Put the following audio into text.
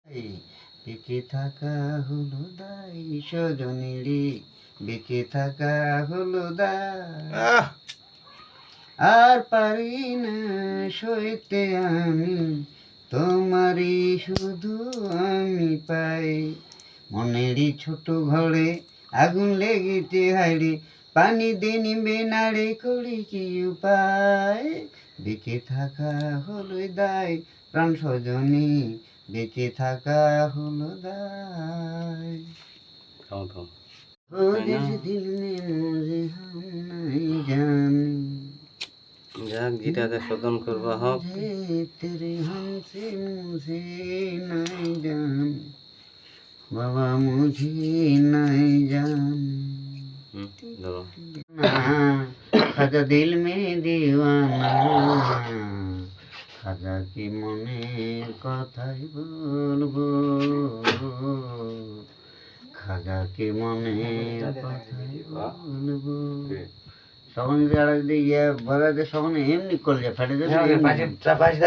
এই বেঁচে থাকা হলো দায় সজনীরে, বেঁচে থাকা হলো দায়। আর পারি না সইতে আমি, তোমারই শুধু আমি পাই। মনেরই ছোট ঘরে আগুন লেগেছে হাইরে, পানি দিয়ে নিবে নাড়ে, করি কি উপায়। বেঁচে থাকা হলো দায় প্রাণ সজনী, বেঁচে থাকা হলো দায়। ও जिस दिल में मुझे हम नहीं जाने, যাক গিটারে শোধন করবা হোক। तेरे हमसे मुझे नहीं जाने, बाबा मुझे नहीं जाने। खाजा दिल में दीवाना, খাজা কি মনের কথাই বলবো, খাজা কি মনের কথাই বলবো। সখন যদি ইয়ে বলা যায়, সখন এমনি করলে ফেটে যাবে।